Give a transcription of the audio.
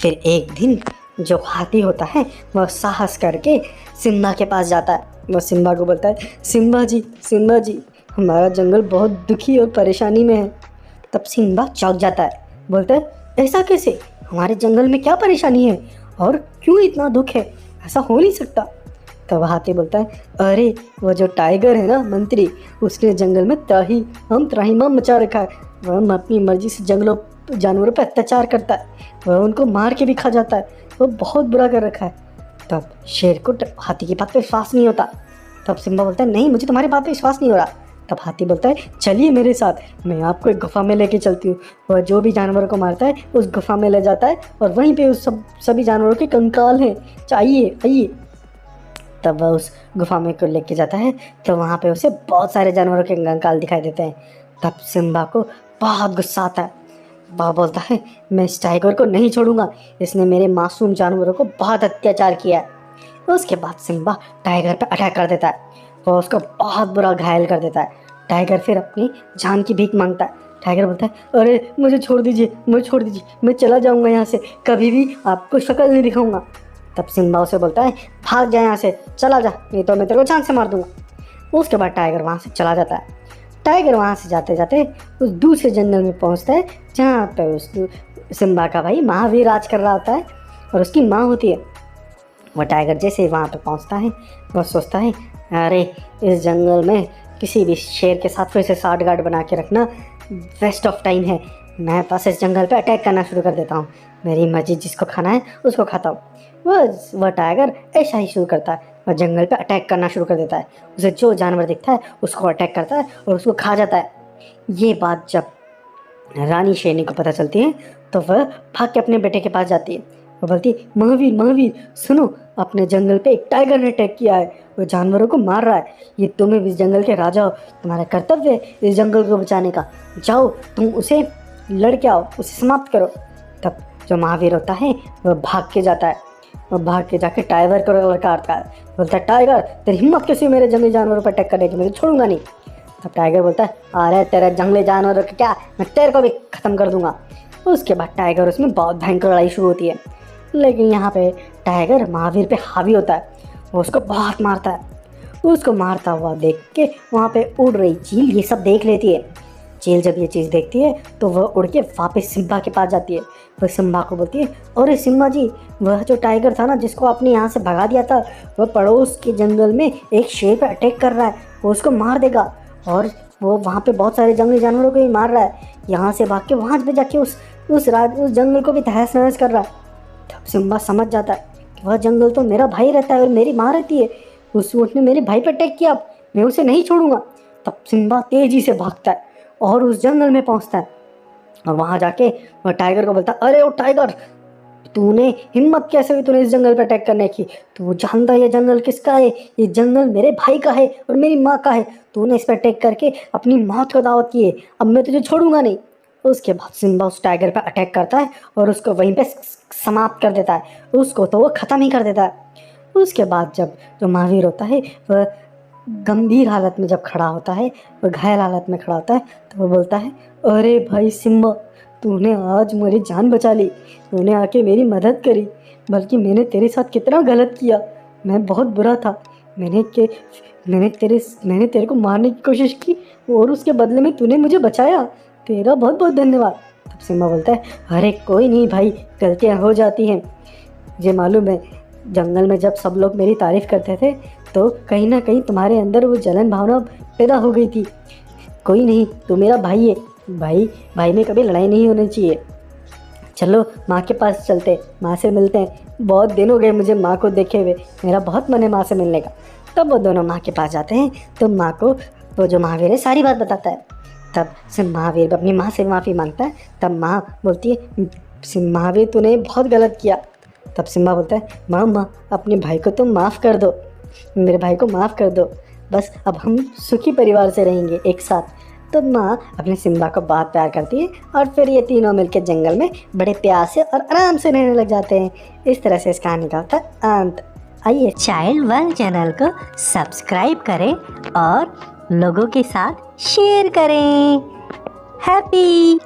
फिर एक दिन जो हाथी होता है वह साहस करके सिम्बा के पास जाता है। वह सिम्बा को बोलता है, सिम्बा जी हमारा जंगल बहुत दुखी और परेशानी में है। तब सिम्बा चौंक जाता है, बोलता है, ऐसा कैसे? हमारे जंगल में क्या परेशानी है और क्यों इतना दुख है? ऐसा हो नहीं सकता। तब हाथी बोलता है, अरे वो जो टाइगर है ना मंत्री, उसने जंगल में त्राहिमाम मचा रखा है। वह अपनी मर्जी से जानवरों पर अत्याचार करता है। वह उनको मार के भी खा जाता है। वो बहुत बुरा कर रखा है। तब शेर को हाथी की बात पे विश्वास नहीं होता। तब सिम्बा बोलता है, नहीं मुझे तुम्हारी बात पे विश्वास नहीं हो रहा। तब हाथी बोलता है, चलिए मेरे साथ, मैं आपको एक गुफा में लेके चलती हूँ। वह जो भी जानवरों को मारता है उस गुफा में ले जाता है और वहीं पे उस सभी जानवरों के कंकाल हैं। आइए आइए। तब वह उस गुफा में को लेके जाता है तो वहाँ पे उसे बहुत सारे जानवरों के कंकाल दिखाई देते हैं। तब सिम्बा को बहुत गुस्सा आता है। वह बोलता है, मैं इस टाइगर को नहीं छोड़ूंगा, इसने मेरे मासूम जानवरों को बहुत अत्याचार किया है। उसके बाद सिम्बा टाइगर पर अटैक कर देता है और उसको बहुत बुरा घायल कर देता है। टाइगर फिर अपनी जान की भीख मांगता है। टाइगर बोलता है, अरे मुझे छोड़ दीजिए, मैं चला जाऊंगा यहाँ से, कभी भी आपको शक्ल नहीं दिखाऊंगा। तब सिम्बा उसे बोलता है, भाग जा यहाँ से, चला जा, नहीं तो मैं तेरे को जान से मार दूंगा। उसके बाद टाइगर वहाँ से चला जाता है। टाइगर वहाँ से जाते जाते उस दूसरे जंगल में पहुँचता है जहाँ पर उस सिम्बा का भाई महावीर राज कर रहा होता है और उसकी माँ होती है। वह टाइगर जैसे वहाँ पे पहुँचता है वह सोचता है, अरे इस जंगल में किसी भी शेर के साथ फिर से साठगांठ बना के रखना वेस्ट ऑफ टाइम है। मैं बस इस जंगल पे अटैक करना शुरू कर देता हूँ, मेरी मर्जी, जिसको खाना है उसको खाता हूँ। वह टाइगर ऐसा ही शुरू करता है। वह जंगल पे अटैक करना शुरू कर देता है। उसे जो जानवर दिखता है उसको अटैक करता है और उसको खा जाता है। ये बात जब रानी शेरनी को पता चलती है तो वह भाग के अपने बेटे के पास जाती है। वो बोलती है, महावीर सुनो, अपने जंगल पे एक टाइगर ने अटैक किया है, वो जानवरों को मार रहा है। ये तुम इस जंगल के राजा हो, तुम्हारा कर्तव्य है इस जंगल को बचाने का। जाओ तुम उसे लड़के आओ, उसे समाप्त करो। तब जो महावीर होता है वह भाग के जाता है। वह भाग के जाके टाइगर को लड़काता है, बोलता है, टाइगर तेरी हिम्मत कैसी मेरे जंगली जानवरों पर अटैक करने की, मैं तो छोड़ूंगा नहीं। तब टाइगर बोलता है, अरे तेरे जंगली जानवरों का क्या, मैं तेरे को भी ख़त्म कर दूंगा। उसके बाद टाइगर उसमें बहुत भयंकर लड़ाई शुरू होती है। लेकिन यहाँ पे टाइगर महावीर पे हावी होता है, वो उसको बहुत मारता है। उसको मारता हुआ देख के वहाँ पे उड़ रही चील ये सब देख लेती है। चील जब ये चीज़ देखती है तो वह उड़ के वापस सिम्बा के पास जाती है। वह सिम्बा को बोलती है, अरे सिम्बा जी, वह जो टाइगर था ना जिसको आपने यहाँ से भगा दिया था, वह पड़ोस के जंगल में एक शेर पे अटैक कर रहा है, वो उसको मार देगा और वो वहाँ पे बहुत सारे जंगली जानवरों को भी मार रहा है। यहाँ से भाग के वहाँ पे जाके उस जंगल को भी तहस नहस कर रहा है। तब सिम्बा समझ जाता है कि वह जंगल तो मेरा भाई रहता है और मेरी माँ रहती है, उस ऊँट ने मेरे भाई पर अटैक किया, मैं उसे नहीं छोड़ूंगा। तब सिम्बा तेजी से भागता है और उस जंगल में पहुंचता है और वहां जाके वह टाइगर को बोलता है, अरे ओ टाइगर, तूने हिम्मत कैसे हुई तूने इस जंगल पर अटैक करने की? तू जानता है ये जंगल किसका है? ये जंगल मेरे भाई का है और मेरी माँ का है। तूने इस पर अटैक करके अपनी मौत को दावत की है, अब मैं तुझे छोड़ूंगा नहीं। उसके बाद सिम्बा उस टाइगर पर अटैक करता है और उसको वहीं पे समाप्त कर देता है, उसको तो वो ख़त्म ही कर देता है। उसके बाद जब जो महावीर होता है वह गंभीर हालत में जब खड़ा होता है, वह घायल हालत में खड़ा होता है, तो वो बोलता है, अरे भाई सिम्बा, तूने आज मेरी जान बचा ली, तूने आके मेरी मदद करी, बल्कि मैंने तेरे साथ कितना गलत किया, मैं बहुत बुरा था। मैंने तेरे को मारने की कोशिश की और उसके बदले में तूने मुझे बचाया, तेरा बहुत बहुत धन्यवाद। तब सिम्बा बोलता है, अरे कोई नहीं भाई, गलतियाँ हो जाती हैं, मुझे मालूम है। जंगल में जब सब लोग मेरी तारीफ़ करते थे तो कहीं ना कहीं तुम्हारे अंदर वो जलन भावना पैदा हो गई थी। कोई नहीं, तू मेरा भाई है, भाई में कभी लड़ाई नहीं होनी चाहिए। चलो माँ के पास चलते, माँ से मिलते हैं, बहुत दिन हो गए मुझे माँ को देखे हुए, मेरा बहुत मन है माँ से मिलने का। तब वो दोनों माँ के पास जाते हैं तो माँ को वो जो महावीर है सारी बात बताता है। तब से महावीर अपनी माँ से माफ़ी मांगता है। तब माँ बोलती है, महावीर तूने बहुत गलत किया। तब सिम्बा बोलता है, माँ अपने भाई को तुम माफ़ कर दो, मेरे भाई को माफ़ कर दो, बस अब हम सुखी परिवार से रहेंगे एक साथ। तो माँ अपने सिम्बा को बहुत प्यार करती है और फिर ये तीनों मिलकर जंगल में बड़े प्यार से और आराम से रहने लग जाते हैं। इस तरह से इस कहानी का होता है अंत। आइए चाइल्ड वर्ल्ड चैनल को सब्सक्राइब करें और लोगों के साथ शेयर करें। हैप्पी